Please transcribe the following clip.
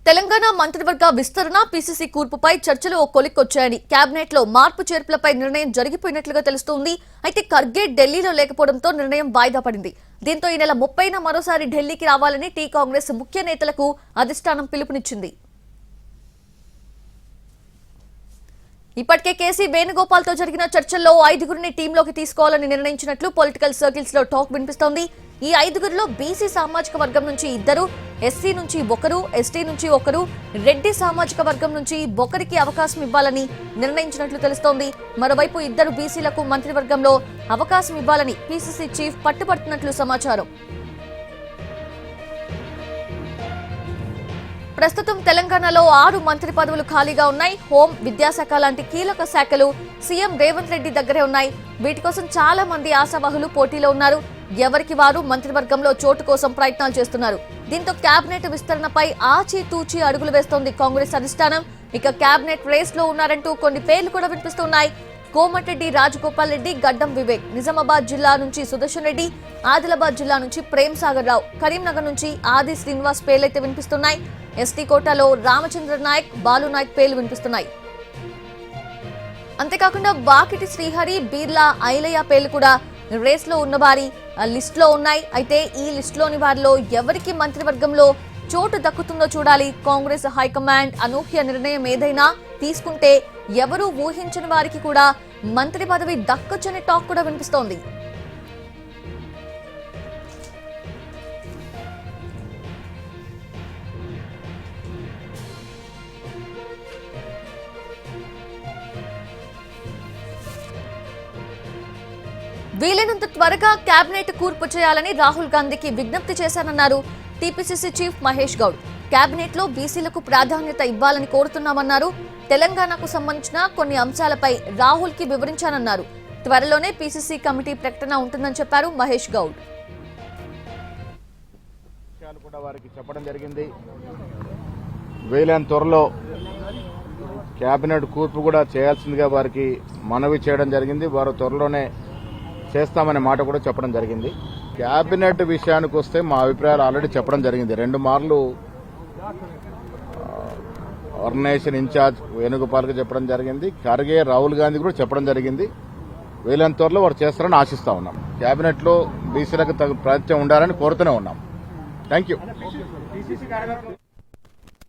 తెలంగాణ మంత్రివర్గ విస్తరణ పీసీసీ కూర్పుపై చర్చలు ఓ కొలిక్కొచ్చాయని కేబినెట్ లో మార్పు చేర్పులపై నిర్ణయం జరిగిపోయినట్లుగా తెలుస్తోంది. అయితే ఖర్గే ఢిల్లీలో లేకపోవడంతో నిర్ణయం వాయిదా పడింది. దీంతో ఈ నెల 30న మరోసారి ఢిల్లీకి రావాలని టీ కాంగ్రెస్ ముఖ్య నేతలకు అధిష్టానం పిలుపునిచ్చింది. ఇప్పటికే కేసీ వేణుగోపాల్ తో జరిగిన చర్చల్లో 5గురిని టీంలోకి తీసుకోవాలని నిర్ణయించినట్లు పొలిటికల్ సర్కిల్స్ లో టాక్ వినిపిస్తోంది. ఈ 5గురిలో బీసీ సామాజిక వర్గం నుంచి 2, ఎస్సీ నుంచి 1, ఎస్టీ నుంచి 1, రెడ్డి సామాజిక వర్గం నుంచి 1కి అవకాశం ఇవ్వాలని నిర్ణయించినట్లు తెలుస్తోంది. మరోవైపు 2 బీసీలకు మంత్రివర్గంలో అవకాశం ఇవ్వాలని పీసీసీ చీఫ్ పట్టుబడుతున్నట్లు సమాచారం. ప్రస్తుతం తెలంగాణలో 6 మంత్రి పదవులు ఖాళీగా ఉన్నాయి. హోం, విద్యాశాఖ లాంటి కీలక శాఖలు సీఎం రేవంత్ రెడ్డి దగ్గరే ఉన్నాయి. వీటి కోసం చాలా మంది ఆశావహులు పోటీలో ఉన్నారు. ఎవరికి వారు మంత్రివర్గంలో చోటు కోసం ప్రయత్నాలు చేస్తున్నారు. దీంతో కేబినెట్ విస్తరణపై ఆచితూచి అడుగులు వేస్తోంది కాంగ్రెస్ అధిష్టానం. ఇక కేబినెట్ రేస్ లో ఉన్నారంటూ కొన్ని పేర్లు కూడా వినిపిస్తున్నాయి. కోమటిరెడ్డి రాజగోపాల్ రెడ్డి, గడ్డం వివేక్, నిజామాబాద్ జిల్లా నుంచి సుదర్శన్ రెడ్డి, ఆదిలాబాద్ జిల్లా నుంచి ప్రేమ్ సాగర్ రావు, కరీంనగర్ నుంచి ఆది శ్రీనివాస్ పేర్లైతే వినిపిస్తున్నాయి. ఎస్టీ కోటాలో రామచంద్ర నాయక్, బాలు నాయక్ పేర్లు వినిపిస్తున్నాయి. అంతేకాకుండా వాకిటి శ్రీహరి, బీర్లా ఐలయ్య పేర్లు కూడా రేస్ లో ఉన్న వారి లిస్ట్ లో ఉన్నాయి. అయితే ఈ లిస్ట్ లోని వారిలో ఎవరికి మంత్రివర్గంలో చోటు దక్కుతుందో చూడాలి. కాంగ్రెస్ హైకమాండ్ అనూహ్య నిర్ణయం ఏదైనా తీసుకుంటే ఎవరూ ఊహించని వారికి కూడా మంత్రి పదవి దక్కొచ్చనే టాక్ కూడా వినిపిస్తోంది. వీలైనంత త్వరగా కేబినెట్ కూర్పు చేయాలని రాహుల్ గాంధీకి విజ్ఞప్తి చేశానన్నారు TPCC chief Mahesh Goud. Cabinet లో బీసీలకు ప్రాధాన్యత ఇవ్వాలని కోరుతున్నామన్నారు. తెలంగాణకు సంబంధించిన కొన్ని అంశాలపై రాహుల్ కి వివరించానన్నారు. త్వరలోనే పీసీసీ కమిటీ ప్రకటన ఉంటుందని చెప్పారు మహేష్ గౌడ్. వారికి చెప్పడం జరిగింది. వీలైనంత త్వరలో కేబినెట్ కూర్పు కూడా చేయాల్సిందిగా వారికి మనవి చేయడం జరిగింది. వారు త్వరలోనే చేస్తామనే మాట కూడా చెప్పడం జరిగింది. కేబినెట్ విషయానికి వస్తే మా అభిప్రాయాలు ఆల్రెడీ చెప్పడం జరిగింది. 2 మార్లు ఆర్గనైజేషన్ ఇన్ఛార్జ్ వేణుగోపాల్కి చెప్పడం జరిగింది. ఖర్గే, రాహుల్ గాంధీ కూడా చెప్పడం జరిగింది. వీలైనంత త్వరలో వారు చేస్తారని ఆశిస్తా ఉన్నాం. కేబినెట్ లో బీసీలకు తగు ప్రాతినిధ్యం ఉండాలని కోరుతూనే ఉన్నాం. Thank you.